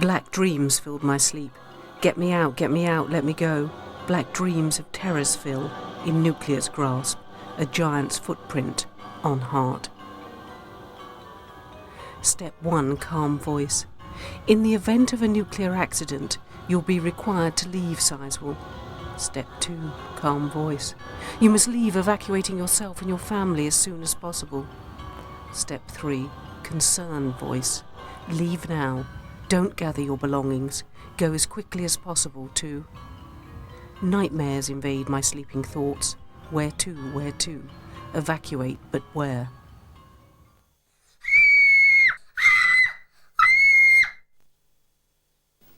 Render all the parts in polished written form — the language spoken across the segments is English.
Black dreams filled my sleep. Get me out, let me go. Black dreams of terrors fill, in nuclear's grasp, a giant's footprint on heart. Step 1, calm voice. In the event of a nuclear accident, you'll be required to leave Sizewell. Step 2, calm voice. You must leave, evacuating yourself and your family as soon as possible. Step 3, concerned voice. Leave now. Don't gather your belongings. Go as quickly as possible to... Nightmares invade my sleeping thoughts. Where to, where to? Evacuate, but where?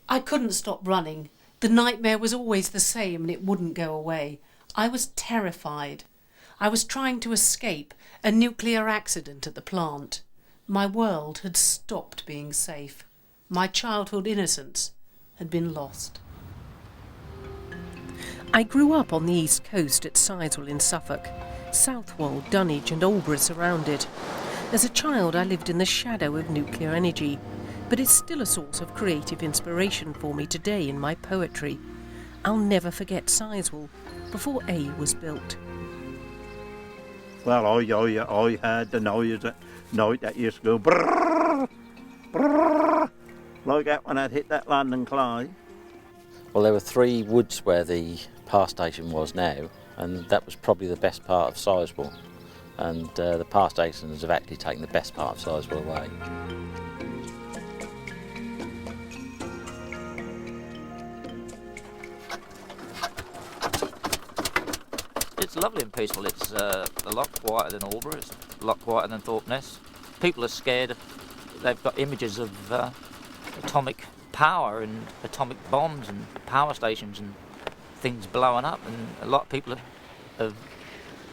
I couldn't stop running. The nightmare was always the same and it wouldn't go away. I was terrified. I was trying to escape a nuclear accident at the plant. My world had stopped being safe. My childhood innocence had been lost. I grew up on the east coast at Sizewell in Suffolk. Southwold, Dunwich and Albury surround it. As a child I lived in the shadow of nuclear energy, but it's still a source of creative inspiration for me today in my poetry. I'll never forget Sizewell before A was built. Well, I had the noise at night that used to go brrrr, brrrr, like that when I'd hit that London clay. Well, there were 3 woods where the power station was now, and that was probably the best part of Sizewell. And the power stations have actually taken the best part of Sizewell away. It's lovely and peaceful. It's a lot quieter than Albury. It's a lot quieter than Thorpeness. People are scared. They've got images of atomic power and atomic bombs and power stations and things blowing up, and a lot of people are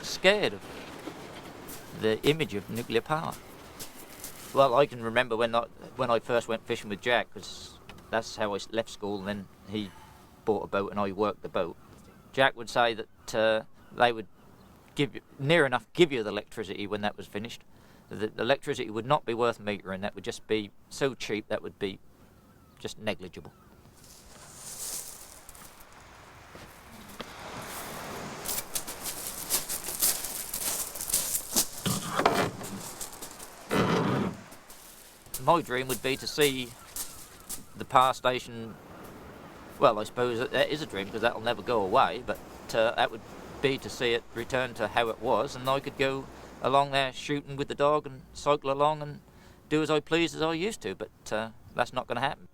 scared of the image of nuclear power. Well, I can remember when I first went fishing with Jack, because that's how I left school, and then he bought a boat and I worked the boat. Jack would say that they would give you, near enough give you the electricity when that was finished. The electricity would not be worth metering. That would just be so cheap that would be just negligible. My dream would be to see the power station. Well, I suppose that is a dream because that'll never go away, but that would be to see it return to how it was, and I could go along there shooting with the dog and cycle along and do as I pleased as I used to, but that's not going to happen.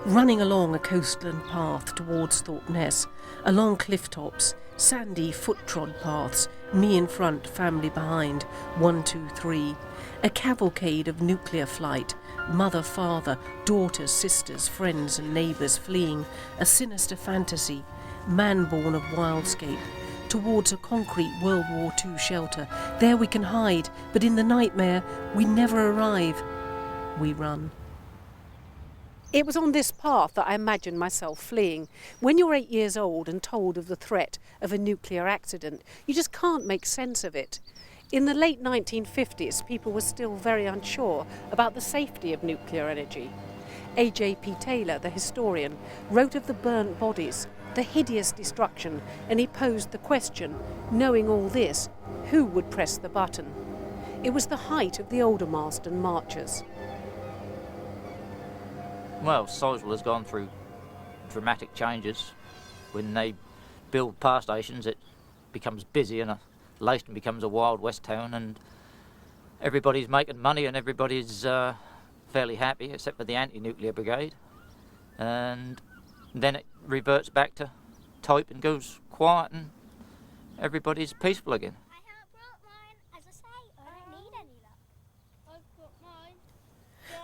Running along a coastland path towards Thorpeness, along cliff tops, sandy foot-trod paths, me in front, family behind, 1, 2, 3. A cavalcade of nuclear flight, mother, father, daughters, sisters, friends and neighbours fleeing, a sinister fantasy, man born of wildscape, towards a concrete World War II shelter. There we can hide, but in the nightmare we never arrive. We run. It was on this path that I imagined myself fleeing. When you're 8 years old and told of the threat of a nuclear accident, you just can't make sense of it. In the late 1950s, people were still very unsure about the safety of nuclear energy. A.J.P. Taylor, the historian, wrote of the burnt bodies, the hideous destruction, and he posed the question, knowing all this, who would press the button? It was the height of the older Marsden marchers. Well, Sizewell has gone through dramatic changes. When they build power stations, it becomes busy, and Leiston becomes a Wild West town, and everybody's making money and everybody's fairly happy, except for the anti-nuclear brigade. And then it reverts back to type and goes quiet, and everybody's peaceful again.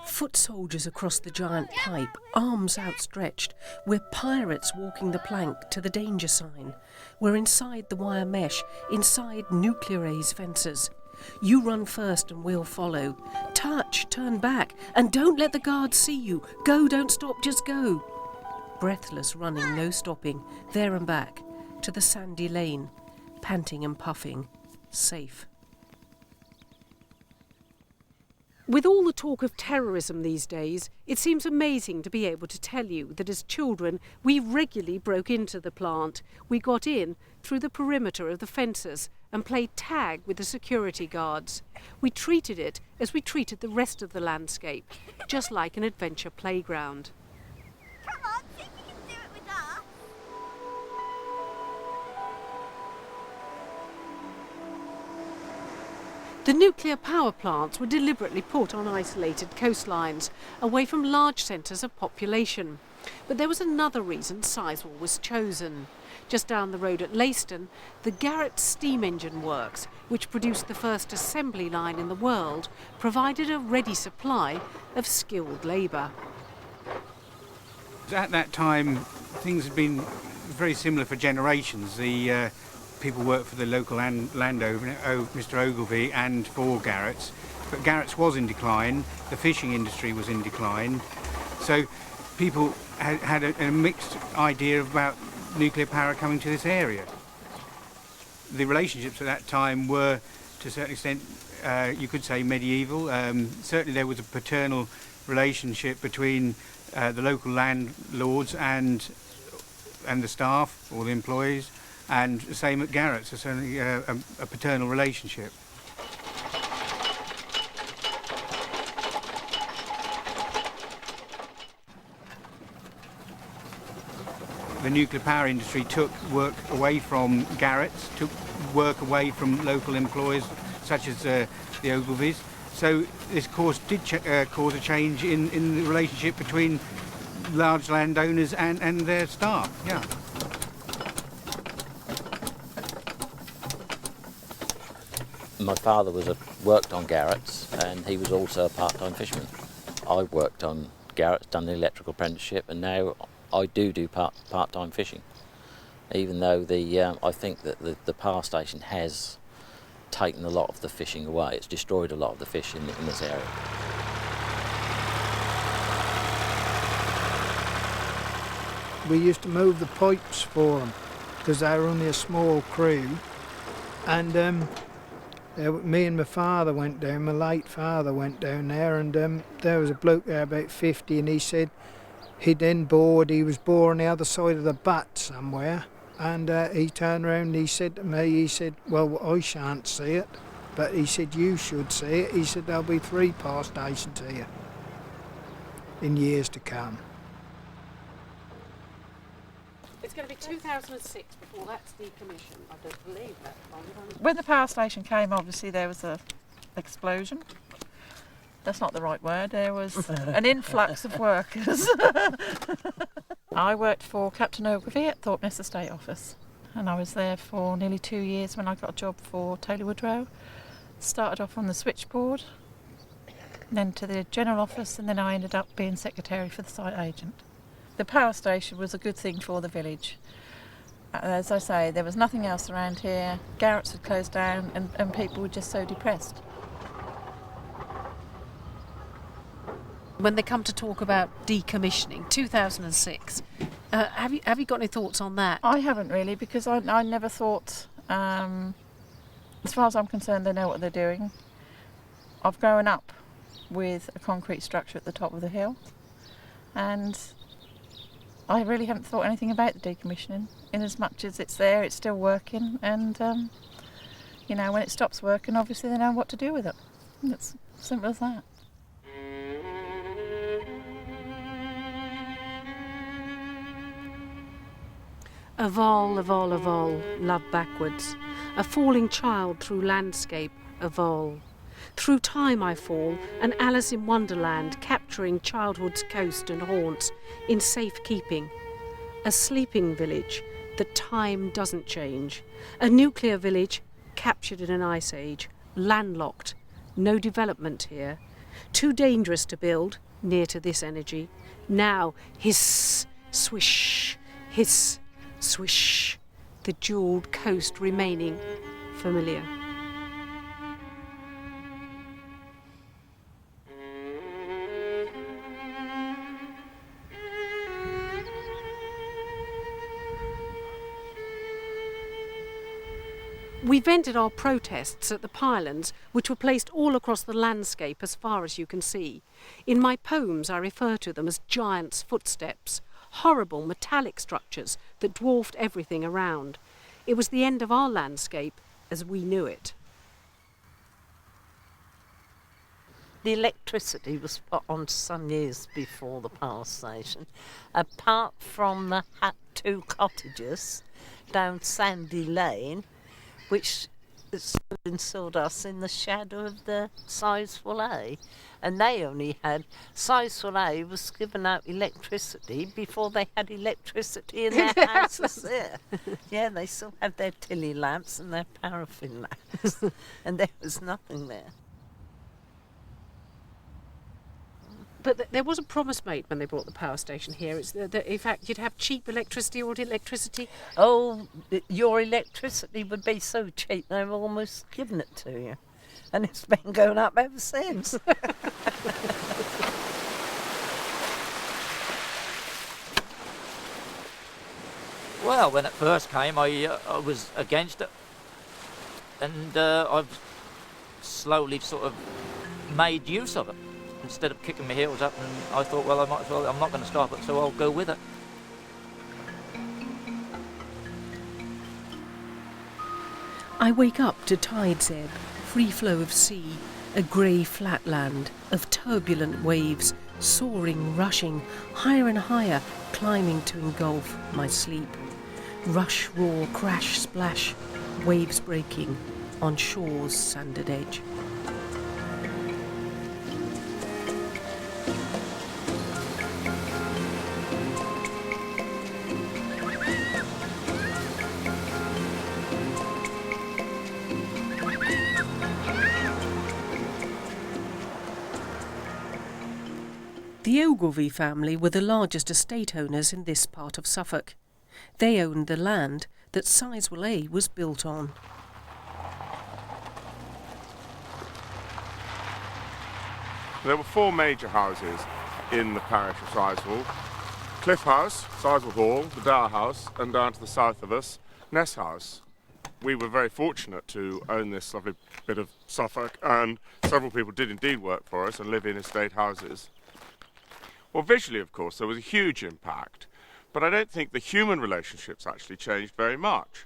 Foot soldiers across the giant pipe, arms outstretched. We're pirates walking the plank to the danger sign. We're inside the wire mesh, inside nuclear A's fences. You run first and we'll follow. Touch, turn back, and don't let the guards see you. Go, don't stop, just go. Breathless running, no stopping, there and back, to the sandy lane, panting and puffing, safe. With all the talk of terrorism these days, it seems amazing to be able to tell you that as children we regularly broke into the plant. We got in through the perimeter of the fences and played tag with the security guards. We treated it as we treated the rest of the landscape, just like an adventure playground. Come on, see if you can do it with us. The nuclear power plants were deliberately put on isolated coastlines, away from large centres of population. But there was another reason Sizewell was chosen. Just down the road at Leiston, the Garrett Steam Engine Works, which produced the first assembly line in the world, provided a ready supply of skilled labour. At that time, things had been very similar for generations. The people worked for the local landowner, Mr. Ogilvy, and for Garrett's. But Garrett's was in decline, the fishing industry was in decline, so people had a mixed idea about nuclear power coming to this area. The relationships at that time were, to a certain extent, you could say medieval. Certainly there was a paternal relationship between the local landlords and the staff or the employees, and the same at Garrett's, so certainly a paternal relationship. The nuclear power industry took work away from Garrett's, took work away from local employers such as the Ogilvys. So this course did cause a change in the relationship between large landowners and their staff. Yeah. My father worked on Garrett's, and he was also a part-time fisherman. I worked on Garrett's, done the electrical apprenticeship, and now I do part-time fishing. Even though I think that the power station has taken a lot of the fishing away. It's destroyed a lot of the fish in this area. We used to move the pipes for them because they were only a small crew, and me and my father went down, my late father went down there, and there was a bloke there about 50, and he said he'd then bored, he was boring the other side of the butt somewhere, and he turned around and he said to me, he said, well, I shan't see it, but he said, you should see it. He said, there'll be 3 power stations here in years to come. It's going to be 2006 before that's decommissioned. I don't believe that. When the power station came, obviously there was an explosion. That's not the right word. There was an influx of workers. I worked for Captain Ogilvy at Thorpeness Estate Office, and I was there for nearly 2 years when I got a job for Taylor Woodrow. Started off on the switchboard, then to the general office, and then I ended up being secretary for the site agent. The power station was a good thing for the village. As I say, there was nothing else around here. Garrett's had closed down, and people were just so depressed. When they come to talk about decommissioning, 2006, have you got any thoughts on that? I haven't really, because I never thought, as far as I'm concerned, they know what they're doing. I've grown up with a concrete structure at the top of the hill, and I really haven't thought anything about the decommissioning. In as much as it's there, it's still working, and when it stops working, obviously they know what to do with it. It's simple as that. Evol, evol, evol, love backwards. A falling child through landscape, evol. Through time I fall, an Alice in Wonderland, capturing childhood's coast and haunts in safekeeping. A sleeping village that time doesn't change. A nuclear village captured in an ice age, landlocked, no development here. Too dangerous to build, near to this energy. Now, hiss, swish, hiss, swish, the jewelled coast remaining familiar. We vented our protests at the pylons, which were placed all across the landscape as far as you can see. In my poems I refer to them as giants' footsteps, horrible metallic structures that dwarfed everything around. It was the end of our landscape as we knew it. The electricity was put on some years before the power station. Apart from the Hut 2 cottages down Sandy Lane, which installed us in the shadow of the Sizewell A. And they only had, Sizewell A was given out electricity before they had electricity in their houses there. Yeah, they still have their tilly lamps and their paraffin lamps. And there was nothing there. But there was a promise made when they brought the power station here. It's that in fact you'd have cheap electricity or electricity. Oh, your electricity would be so cheap they've almost given it to you. And it's been going up ever since. Well, when it first came, I was against it, and I've slowly sort of made use of it. Instead of kicking my heels up, and I thought, well, I might as well, I'm not going to stop it, so I'll go with it. I wake up to tide's ebb, free flow of sea, a grey flatland of turbulent waves, soaring, rushing, higher and higher, climbing to engulf my sleep. Rush, roar, crash, splash, waves breaking on shore's sanded edge. The Ogilvie family were the largest estate owners in this part of Suffolk. They owned the land that Sizewell A was built on. There were 4 major houses in the parish of Sizewell. Cliff House, Sizewell Hall, the Dower House, and down to the south of us, Ness House. We were very fortunate to own this lovely bit of Suffolk, and several people did indeed work for us and live in estate houses. Well, visually, of course, there was a huge impact, but I don't think the human relationships actually changed very much.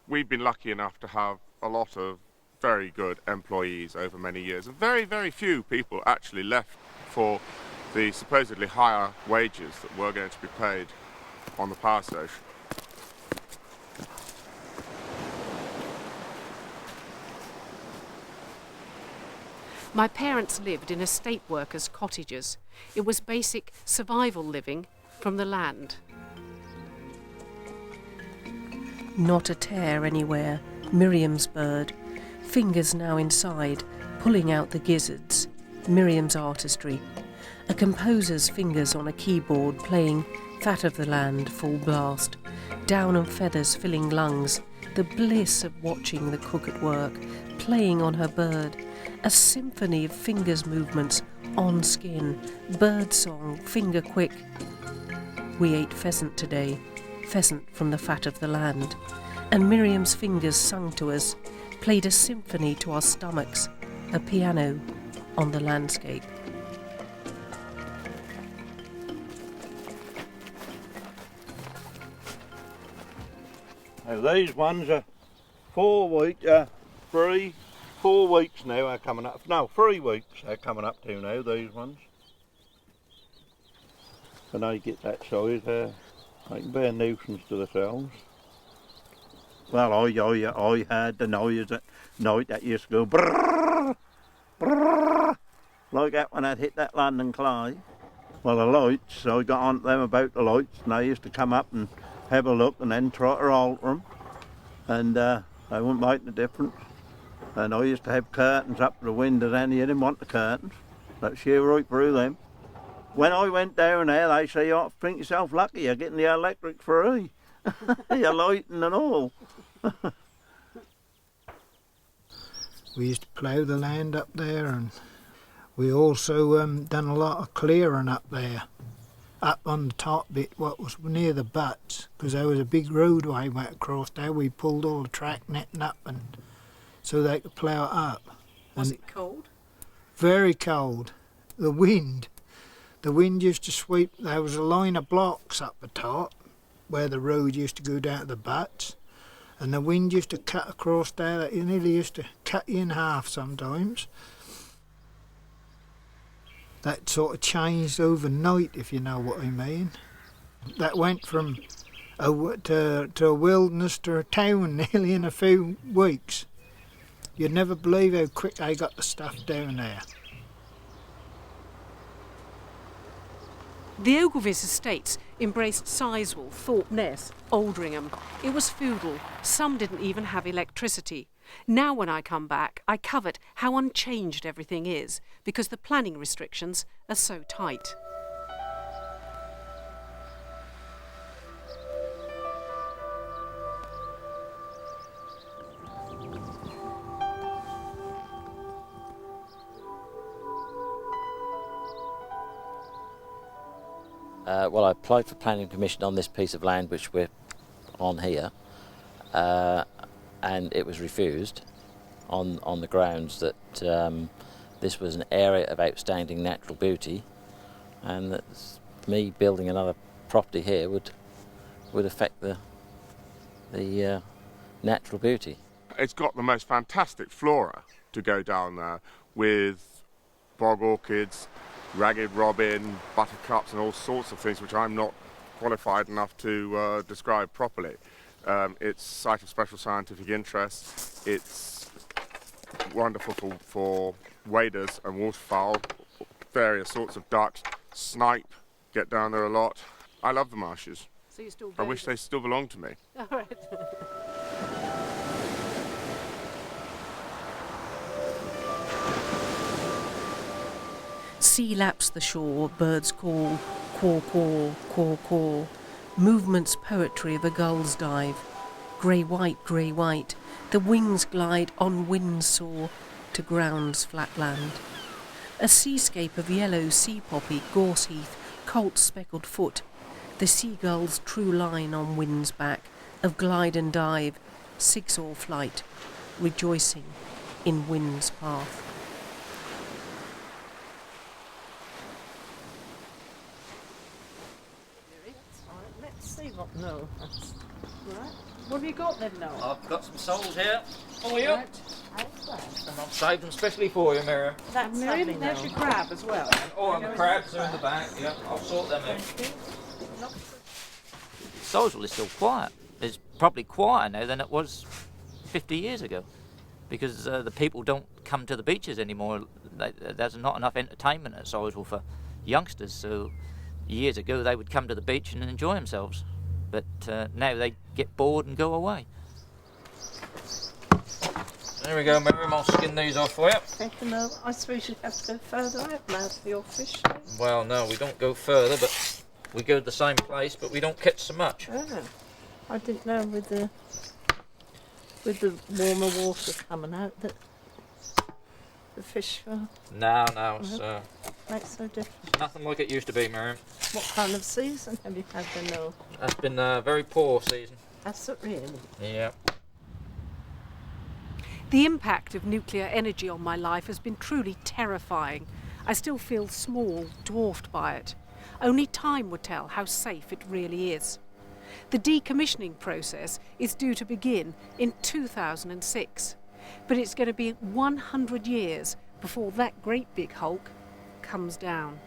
We've been lucky enough to have a lot of very good employees over many years, and very, very few people actually left for the supposedly higher wages that were going to be paid on the power station. My parents lived in estate workers' cottages. It was basic survival living from the land. Not a tear anywhere, Miriam's bird. Fingers now inside, pulling out the gizzards. Miriam's artistry. A composer's fingers on a keyboard playing Fat of the Land, full blast. Down and feathers filling lungs. The bliss of watching the cook at work, playing on her bird. A symphony of fingers movements on skin, bird song, finger quick. We ate pheasant today, pheasant from the fat of the land, and Miriam's fingers sung to us, played a symphony to our stomachs, a piano on the landscape. Now these ones are 4 weeks, 4 weeks now are coming up. No, 3 weeks they're coming up to now, these ones. When they get that size, they can be a nuisance to themselves. Well, I had the noise at night that used to go brrrr, brrrr, like that when I'd hit that London clay. Well, the lights, I got on to them about the lights, and they used to come up and have a look and then try to alter them, and they wouldn't make the difference. And I used to have curtains up to the windows, and you didn't want the curtains. Let's see right through them. When I went down there, they say, you ought to think yourself lucky, you're getting the electric free. You're lighting and all. We used to plough the land up there, and we also done a lot of clearing up there. up on the top bit, what was near the butts, because there was a big roadway went across there. We pulled all the track netting up, and so they could plough it up. Was And it cold? very cold. The wind used to sweep. There was a line of blocks up the top where the road used to go down to the butts, and the wind used to cut across there. It nearly used to cut you in half sometimes. That sort of changed overnight, if you know what I mean. That went from to a wilderness to a town nearly in a few weeks. You'd never believe how quick I got the stuff down there. The Ogilvy's estates embraced Sizewell, Thorpe Ness, Aldringham. It was feudal. Some didn't even have electricity. Now when I come back, I covet how unchanged everything is because the planning restrictions are so tight. Well, I applied for planning permission on this piece of land which we're on here, and it was refused on the grounds that this was an area of outstanding natural beauty, and that me building another property here would affect the natural beauty. It's got the most fantastic flora to go down there, with bog orchids, ragged robin, buttercups and all sorts of things which I'm not qualified enough to describe properly. It's a site of special scientific interest. It's wonderful for waders and waterfowl, various sorts of ducks, snipe get down there a lot. I love the marshes. So you still I wish they still belonged to me. All right. Sea laps the shore, birds call, caw, caw, caw, caw. Movement's poetry of a gull's dive. Grey white, the wings glide on winds soar to ground's flat land. A seascape of yellow sea poppy, gorse heath, colt speckled foot. The seagull's true line on wind's back, of glide and dive, zigzag flight, rejoicing in wind's path. Let's see what. No, that's right. What have you got then, Noel? I've got some soles here for you, Right. and I've saved them especially for you, Miriam. That's lovely, Miriam, there's Noel. your crab as well. And the crabs are in the back. Yep, I'll sort them out. Sizewell is still quiet. It's probably quieter now than it was 50 years ago, because the people don't come to the beaches anymore. There's not enough entertainment at Sizewell for youngsters, so years ago they would come to the beach and enjoy themselves, but now they get bored and go away. There we go, Miriam, I'll skin these off for you. Thank you, Noel. I suppose you have to go further out now for your fish. Well, no, we don't go further, but we go to the same place, but we don't catch so much. Oh, I didn't know with the warmer water coming out that the fish No, it's makes so different. nothing like it used to be, Miriam. What kind of season have you had then, Noel? That's been a very poor season. That's it, really. Yeah. The impact of nuclear energy on my life has been truly terrifying. I still feel small, dwarfed by it. Only time would tell how safe it really is. The decommissioning process is due to begin in 2006, but it's going to be 100 years before that great big hulk comes down.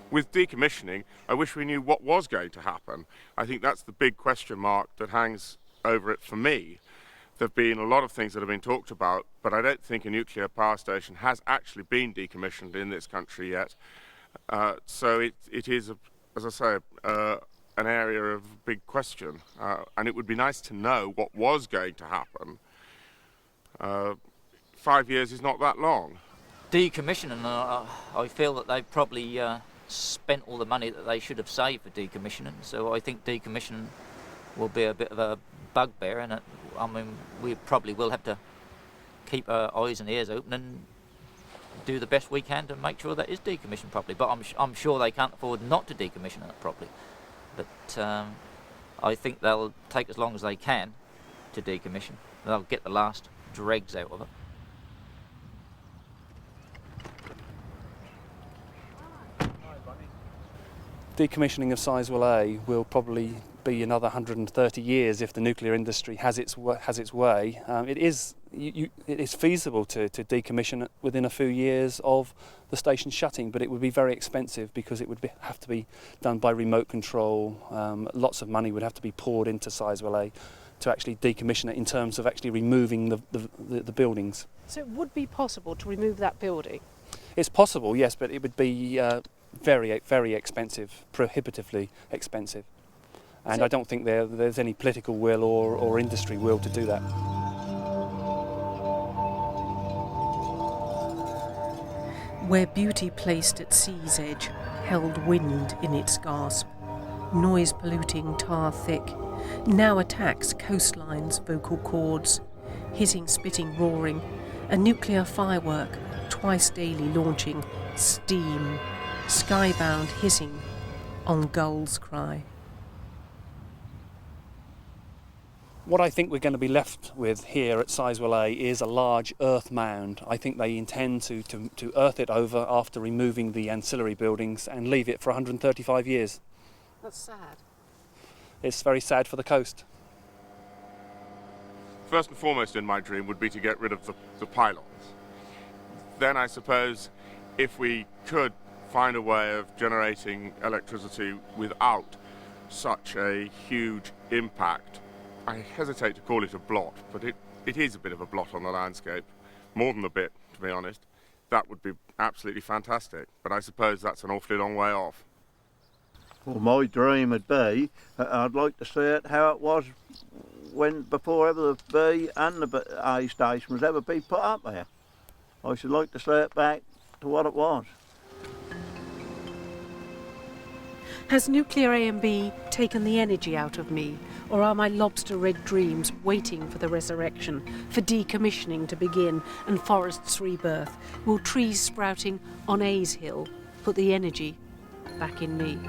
With decommissioning, I wish we knew what was going to happen. I think that's the big question mark that hangs over it for me. There have been a lot of things that have been talked about, but I don't think a nuclear power station has actually been decommissioned in this country yet. So it is, as I say, an area of big question, and it would be nice to know what was going to happen. 5 years is not that long. Decommissioning, I feel that they've probably spent all the money that they should have saved for decommissioning, so I think decommissioning will be a bit of a bugbear, and we probably will have to keep our eyes and ears open and do the best we can to make sure that is decommissioned properly. But I'm sure they can't afford not to decommission it properly. But I think they'll take as long as they can to decommission. They'll get the last dregs out of it. Decommissioning of Sizewell A will probably be another 130 years if the nuclear industry has its way. It is feasible to decommission it within a few years of the station shutting, but it would be very expensive because it would have to be done by remote control. Lots of money would have to be poured into Sizewell A to actually decommission it in terms of actually removing the buildings. So it would be possible to remove that building? It's possible, yes, but it would be very, very expensive, prohibitively expensive. And I don't think there's any political will or industry will to do that. Where beauty placed at sea's edge held wind in its gasp, noise polluting tar thick, now attacks coastlines' vocal cords, hissing, spitting, roaring, a nuclear firework twice daily launching steam, skybound hissing on gulls' cry. What I think we're going to be left with here at Sizewell A is a large earth mound. I think they intend to earth it over after removing the ancillary buildings and leave it for 135 years. That's sad. It's very sad for the coast. First and foremost in my dream would be to get rid of the pylons. Then I suppose if we could find a way of generating electricity without such a huge impact, I hesitate to call it a blot, but it is a bit of a blot on the landscape, more than a bit, to be honest. That would be absolutely fantastic, but I suppose that's an awfully long way off. Well, my dream would be, I'd like to see it how it was before ever the B and the A station was ever be put up there. I should like to see it back to what it was. Has nuclear A and B taken the energy out of me, or are my lobster-red dreams waiting for the resurrection, for decommissioning to begin and forests' rebirth? Will trees sprouting on A's Hill put the energy back in me?